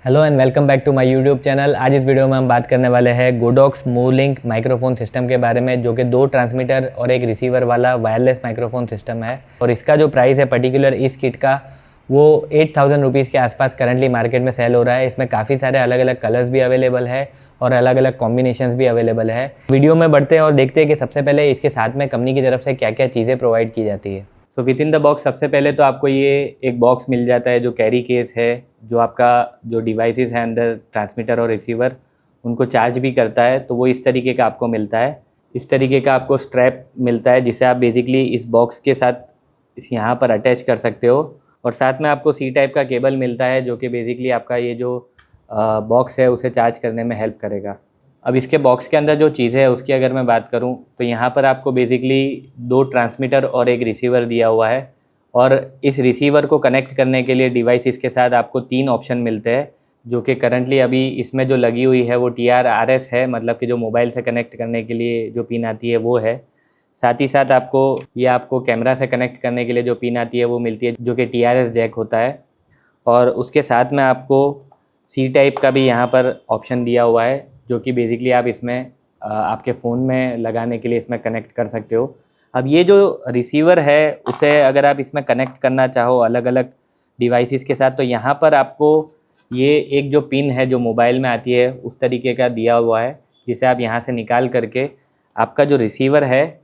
Hello and welcome back to my YouTube channel. आज इस video में हम बात करने वाले हैं गोडॉक्स मूवलिंक माइक्रोफोन सिस्टम के बारे में, जो कि 2 ट्रांसमीटर और एक रिसीवर वाला वायरलेस माइक्रोफोन सिस्टम है। और इसका जो प्राइस है पर्टिकुलर इस किट का, वो 8000 रुपीज़ के आसपास करंटली मार्केट में सेल हो रहा है। इसमें काफ़ी सारे अलग अलग कलर्स भी अवेलेबल है और अलग अलग कॉम्बिनेशंस भी अवेलेबल है। वीडियो में बढ़ते हैं और देखते हैं कि सबसे पहले इसके साथ में कंपनी की तरफ से क्या क्या चीज़ें प्रोवाइड की जाती है। So with in the box सबसे पहले तो आपको ये एक बॉक्स मिल जाता है जो कैरी केस है, जो आपका जो डिवाइसेस है अंदर ट्रांसमीटर और रिसीवर उनको चार्ज भी करता है, तो वो इस तरीके का आपको मिलता है। इस तरीके का आपको स्ट्रैप मिलता है जिसे आप बेसिकली इस बॉक्स के साथ इस यहाँ पर अटैच कर सकते हो। और साथ में आपको सी टाइप का केबल मिलता है जो कि बेसिकली आपका ये जो बॉक्स है उसे चार्ज करने में हेल्प करेगा। अब इसके बॉक्स के अंदर जो चीज़ है उसकी अगर मैं बात करूं तो यहाँ पर आपको बेसिकली 2 ट्रांसमीटर और एक रिसीवर दिया हुआ है। और इस रिसीवर को कनेक्ट करने के लिए डिवाइस इसके साथ आपको 3 ऑप्शन मिलते हैं, जो कि करंटली अभी इसमें जो लगी हुई है वो TRRS है, मतलब कि जो मोबाइल से कनेक्ट करने के लिए जो पिन आती है वो है। साथ ही साथ आपको कैमरा से कनेक्ट करने के लिए जो पिन आती है वो मिलती है, जो कि TRS जैक होता है। और उसके साथ में आपको सी टाइप का भी यहाँ पर ऑप्शन दिया हुआ है, जो कि बेसिकली आप इसमें आपके फ़ोन में लगाने के लिए इसमें कनेक्ट कर सकते हो। अब ये जो रिसीवर है उसे अगर आप इसमें कनेक्ट करना चाहो अलग अलग डिवाइसेस के साथ, तो यहाँ पर आपको ये एक जो पिन है जो मोबाइल में आती है उस तरीके का दिया हुआ है, जिसे आप यहाँ से निकाल करके आपका जो रिसीवर है,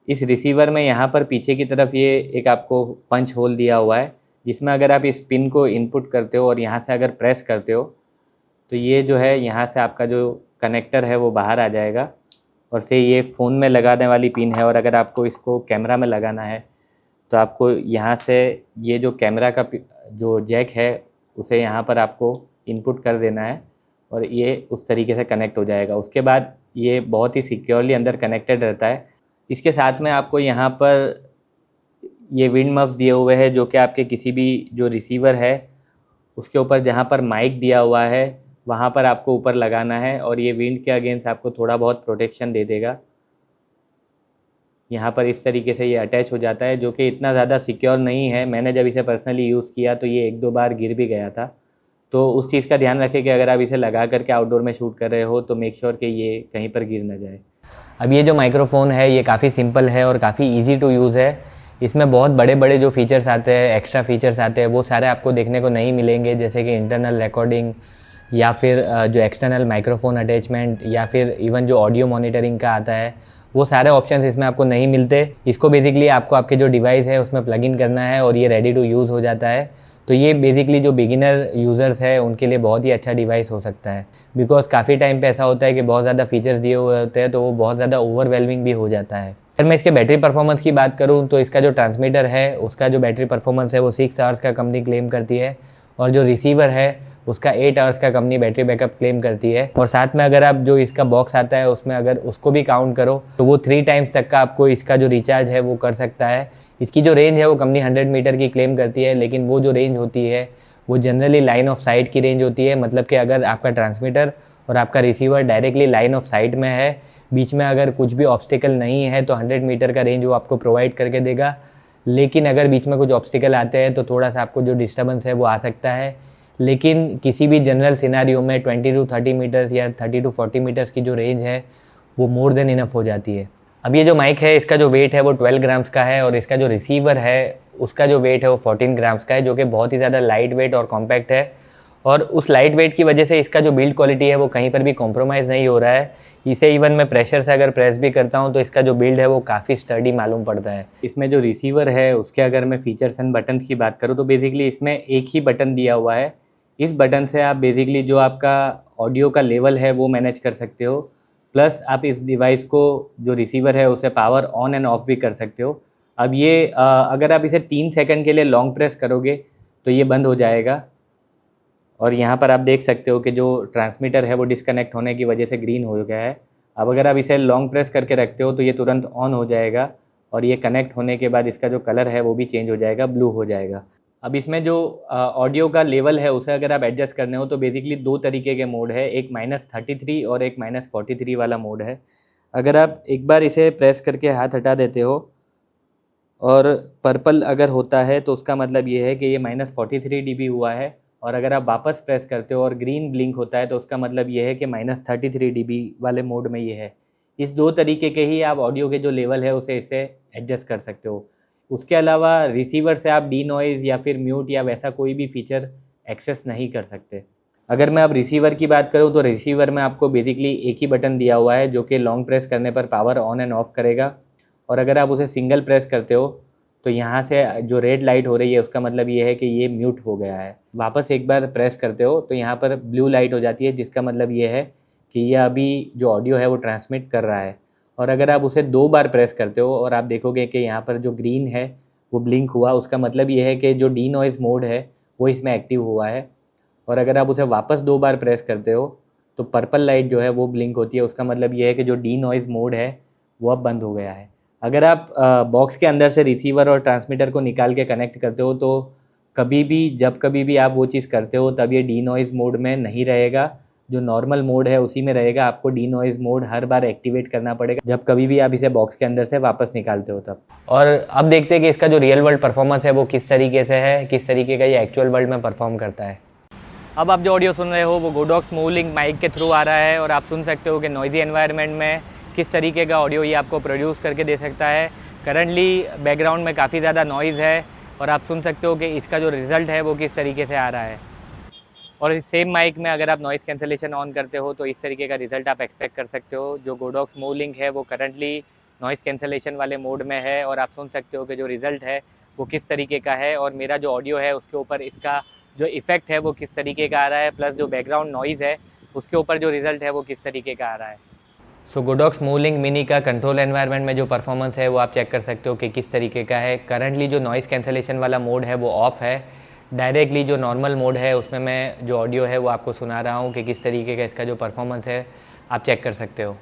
इस रिसीवर में यहाँ पर पीछे की तरफ ये एक आपको पंच होल दिया हुआ है, जिसमें अगर आप इस पिन को इनपुट करते हो और यहाँ से अगर प्रेस करते हो तो ये जो है यहाँ से आपका जो कनेक्टर है वो बाहर आ जाएगा। और से ये फ़ोन में लगाने वाली पिन है। और अगर आपको इसको कैमरा में लगाना है तो आपको यहाँ से ये जो कैमरा का जो जैक है उसे यहाँ पर आपको इनपुट कर देना है और ये उस तरीके से कनेक्ट हो जाएगा। उसके बाद ये बहुत ही सिक्योरली अंदर कनेक्टेड रहता है। इसके साथ में आपको यहाँ पर ये विंड मफ्स दिए हुए हैं, जो कि आपके किसी भी जो रिसीवर है उसके ऊपर जहाँ पर माइक दिया हुआ है वहाँ पर आपको ऊपर लगाना है, और ये विंड के अगेंस्ट आपको थोड़ा बहुत प्रोटेक्शन दे देगा। यहाँ पर इस तरीके से ये अटैच हो जाता है, जो कि इतना ज़्यादा सिक्योर नहीं है। मैंने जब इसे पर्सनली यूज़ किया तो ये 1-2 बार गिर भी गया था। तो उस चीज़ का ध्यान रखें कि अगर आप इसे लगा करके आउटडोर में शूट कर रहे हो तो मेक श्योर कि ये कहीं पर गिर ना जाए। अब ये जो माइक्रोफ़ोन है ये काफ़ी सिंपल है और काफ़ी ईजी टू यूज़ है। इसमें बहुत बड़े बड़े जो फीचर्स आते हैं, एक्स्ट्रा फीचर्स आते हैं, वो सारे आपको देखने को नहीं मिलेंगे, जैसे कि इंटरनल रिकॉर्डिंग या फिर जो एक्सटर्नल माइक्रोफोन अटैचमेंट या फिर इवन जो ऑडियो मॉनिटरिंग का आता है, वो सारे ऑप्शंस इसमें आपको नहीं मिलते। इसको बेसिकली आपको आपके जो डिवाइस है उसमें प्लग इन करना है और ये रेडी टू यूज़ हो जाता है। तो ये बेसिकली जो बिगिनर यूज़र्स है उनके लिए बहुत ही अच्छा डिवाइस हो सकता है, बिकॉज़ काफ़ी टाइम पे ऐसा होता है कि बहुत ज़्यादा फीचर्स दिए हुए होते हैं तो वो बहुत ज़्यादा ओवरवेलमिंग भी हो जाता है। अगर मैं इसके बैटरी परफॉर्मेंस की बात करूँ तो इसका जो ट्रांसमीटर है उसका जो बैटरी परफॉर्मेंस है वो 6 आवर्स का कंपनी क्लेम करती है, और जो रिसीवर है उसका 8 आवर्स का कंपनी बैटरी बैकअप क्लेम करती है। और साथ में अगर आप जो इसका बॉक्स आता है उसमें अगर उसको भी काउंट करो तो वो 3 टाइम्स तक का आपको इसका जो रिचार्ज है वो कर सकता है। इसकी जो रेंज है वो कंपनी 100 मीटर की क्लेम करती है, लेकिन वो जो रेंज होती है वो जनरली लाइन ऑफ साइट की रेंज होती है। मतलब कि अगर आपका ट्रांसमीटर और आपका receiver directly line of site में है, बीच में अगर कुछ भी ऑब्स्टिकल नहीं है, तो 100 मीटर का रेंज वो आपको प्रोवाइड करके देगा। लेकिन अगर बीच में कुछ ऑब्स्टिकल आते हैं तो थोड़ा सा आपको जो डिस्टर्बेंस है वो आ सकता है। लेकिन किसी भी जनरल सिनारियो में 20 to 30 मीटर्स या 30 to 40 मीटर्स की जो रेंज है वो मोर देन इनफ हो जाती है। अब ये जो माइक है इसका जो वेट है वो 12 ग्राम्स का है, और इसका जो रिसीवर है उसका जो वेट है वो 14 ग्राम्स का है, जो कि बहुत ही ज़्यादा लाइट वेट और कॉम्पैक्ट है। और उस लाइट वेट की वजह से इसका जो बिल्ड क्वालिटी है वो कहीं पर भी कॉम्प्रोमाइज़ नहीं हो रहा है। इसे इवन मैं प्रेशर से अगर प्रेस भी करता हूँ तो इसका जो बिल्ड है वो काफ़ी स्टडी मालूम पड़ता है। इसमें जो रिसीवर है उसके अगर मैं फीचर्स एंड बटन की बात करूँ तो बेसिकली इसमें एक ही बटन दिया हुआ है। इस बटन से आप बेसिकली जो आपका ऑडियो का लेवल है वो मैनेज कर सकते हो, प्लस आप इस डिवाइस को जो रिसीवर है उसे पावर ऑन एंड ऑफ भी कर सकते हो। अब ये अगर आप इसे 3 सेकंड के लिए लॉन्ग प्रेस करोगे तो ये बंद हो जाएगा, और यहाँ पर आप देख सकते हो कि जो ट्रांसमीटर है वो डिस्कनेक्ट होने की वजह से ग्रीन हो गया है। अब अगर आप इसे लॉन्ग प्रेस करके रखते हो तो ये तुरंत ऑन हो जाएगा, और ये कनेक्ट होने के बाद इसका जो कलर है वो भी चेंज हो जाएगा, ब्लू हो जाएगा। अब इसमें जो ऑडियो का लेवल है उसे अगर आप एडजस्ट करने हो तो बेसिकली 2 तरीके के मोड है, एक -33 और एक -43 वाला मोड है। अगर आप एक बार इसे प्रेस करके हाथ हटा देते हो और पर्पल अगर होता है तो उसका मतलब ये है कि ये -43 dB हुआ है, और अगर आप वापस प्रेस करते हो और ग्रीन ब्लिंक होता है तो उसका मतलब ये है कि -33 dB वाले मोड में ये है। इस 2 तरीके के ही आप ऑडियो के जो लेवल है उसे इससे एडजस्ट कर सकते हो। उसके अलावा रिसीवर से आप डी नॉइज़ या फिर म्यूट या वैसा कोई भी फीचर एक्सेस नहीं कर सकते। अगर मैं अब रिसीवर की बात करूँ तो रिसीवर में आपको बेसिकली एक ही बटन दिया हुआ है जो कि लॉन्ग प्रेस करने पर पावर ऑन एंड ऑफ करेगा, और अगर आप उसे सिंगल प्रेस करते हो तो यहाँ से जो रेड लाइट हो रही है उसका मतलब ये है कि ये म्यूट हो गया है। वापस एक बार प्रेस करते हो तो यहाँ पर ब्लू लाइट हो जाती है, जिसका मतलब ये है कि ये अभी जो ऑडियो है वो ट्रांसमिट कर रहा है। और अगर आप उसे 2 बार प्रेस करते हो और आप देखोगे कि यहाँ पर जो ग्रीन है वो ब्लिंक हुआ, उसका मतलब ये है कि जो डी नॉइज़ मोड है वो इसमें एक्टिव हुआ है। और अगर आप उसे वापस 2 बार प्रेस करते हो तो पर्पल लाइट जो है वो ब्लिंक होती है, उसका मतलब ये है कि जो डी नॉइज़ मोड है वो अब बंद हो गया है। अगर आप बॉक्स के अंदर से रिसीवर और ट्रांसमीटर को निकाल के कनेक्ट करते हो तो कभी भी जब कभी भी आप वो चीज़ करते हो तब ये डी नॉइज़ मोड में नहीं रहेगा, जो नॉर्मल मोड है उसी में रहेगा। आपको डी नॉइज़ मोड हर बार एक्टिवेट करना पड़ेगा जब कभी भी आप इसे बॉक्स के अंदर से वापस निकालते हो तब। और अब देखते हैं कि इसका जो रियल वर्ल्ड परफॉर्मेंस है वो किस तरीके से है, किस तरीके का ये एक्चुअल वर्ल्ड में परफॉर्म करता है। अब आप जो ऑडियो सुन रहे हो वो गोडॉक्स मूवलिंक माइक के थ्रू आ रहा है, और आप सुन सकते हो कि नॉइज़ी एनवायरनमेंट में किस तरीके का ऑडियो ये आपको प्रोड्यूस करके दे सकता है। करंटली बैकग्राउंड में काफ़ी ज़्यादा नॉइज़ है और आप सुन सकते हो कि इसका जो रिज़ल्ट है वो किस तरीके से आ रहा है। और इस सेम माइक में अगर आप नॉइज़ कैंसलेशन ऑन करते हो तो इस तरीके का रिज़ल्ट आप एक्सपेक्ट कर सकते हो। जो गोडॉक्स मूवलिंक है वो करंटली नॉइज़ कैंसलेशन वाले मोड में है, और आप सुन सकते हो कि जो रिज़ल्ट है वो किस तरीके का है, और मेरा जो ऑडियो है उसके ऊपर इसका जो इफ़ेक्ट है वो किस तरीके का आ रहा है, प्लस जो बैकग्राउंड नॉइज़ है उसके ऊपर जो रिज़ल्ट है वो किस तरीके का आ रहा है। सो गोडॉक्स मूवलिंक मिनी का कंट्रोल एनवायरनमेंट में जो परफॉर्मेंस है वो आप चेक कर सकते हो कि किस तरीके का है। करंटली जो नॉइज़ कैंसलेशन वाला मोड है वो ऑफ़ है। डायरेक्टली जो नॉर्मल मोड है उसमें मैं जो ऑडियो है वो आपको सुना रहा हूँ कि किस तरीके का इसका जो परफॉर्मेंस है आप चेक कर सकते हो।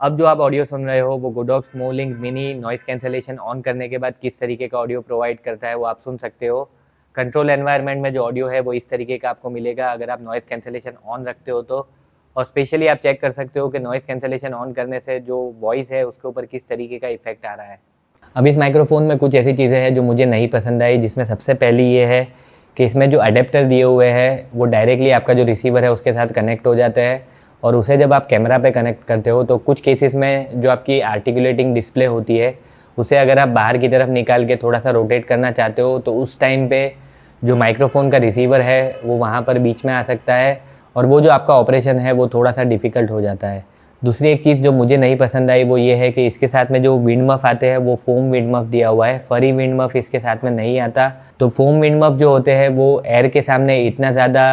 अब जो आप ऑडियो सुन रहे हो वो Godox MoveLink mini noise cancellation on करने के बाद किस तरीके का ऑडियो प्रोवाइड करता है वो आप सुन सकते हो। कंट्रोल एनवायरनमेंट में जो ऑडियो है वो इस तरीके का आपको मिलेगा अगर आप नॉइज़ कैंसलेशन ऑन रखते हो तो। और स्पेशली आप चेक कर सकते हो कि नॉइज़ कैंसलेशन ऑन करने से जो वॉइस है उसके ऊपर किस तरीके का इफेक्ट आ रहा है। अब इस माइक्रोफोन में कुछ ऐसी चीज़ें हैं जो मुझे नहीं पसंद आई, जिसमें सबसे पहली ये है कि इसमें जो अडेप्टर दिए हुए हैं वो डायरेक्टली आपका जो रिसीवर है उसके साथ कनेक्ट हो जाते हैं, और उसे जब आप कैमरा पे कनेक्ट करते हो तो कुछ केसेस में जो आपकी आर्टिकुलेटिंग डिस्प्ले होती है उसे अगर आप बाहर की तरफ निकाल के थोड़ा सा रोटेट करना चाहते हो तो उस टाइम पे जो माइक्रोफोन का रिसीवर है वो वहाँ पर बीच में आ सकता है, और वो जो आपका ऑपरेशन है वो थोड़ा सा डिफ़िकल्ट हो जाता है। दूसरी एक चीज़ जो मुझे नहीं पसंद आई वो ये है कि इसके साथ में जो विंड मफ आते हैं वो फोम विंड मफ दिया हुआ है, फरी विंड मफ इसके साथ में नहीं आता। तो फोम विंड मफ जो होते हैं वो एयर के सामने इतना ज़्यादा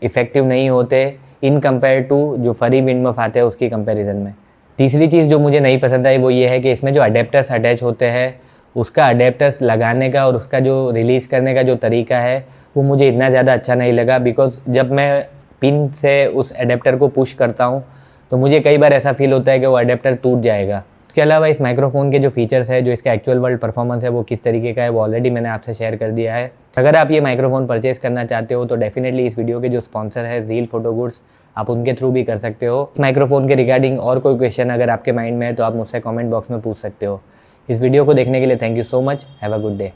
इफ़ेक्टिव नहीं होते इन कंपेयर टू जो फरी विंड मफ आते हैं उसकी कंपैरिजन में। तीसरी चीज़ जो मुझे नहीं पसंद आई वो ये है कि इसमें जो अडेप्टर्स अटैच होते हैं उसका अडेप्टर्स लगाने का और उसका जो रिलीज़ करने का जो तरीका है वो मुझे इतना ज़्यादा अच्छा नहीं लगा, बिकॉज़ जब मैं पिन से उस अडेप्टर को पुश करता हूँ तो मुझे कई बार ऐसा फील होता है कि वो अडेप्टर टूट जाएगा। इसके अलावा इस माइक्रोफोन के जो फीचर्स है, जो इसका एक्चुअल वर्ल्ड परफॉर्मेंस है वो किस तरीके का है वो ऑलरेडी मैंने आपसे शेयर कर दिया है। अगर आप ये माइक्रोफोन परचेस करना चाहते हो तो डेफिनेटली इस वीडियो के जो स्पॉन्सर है ज़ील फोटो गुड्स, आप उनके थ्रू भी कर सकते हो। माइक्रोफोन के रिगार्डिंग और कोई क्वेश्चन अगर आपके माइंड में है तो आप मुझसे कमेंट बॉक्स में पूछ सकते हो। इस वीडियो को देखने के लिए thank you so much. Have a good day.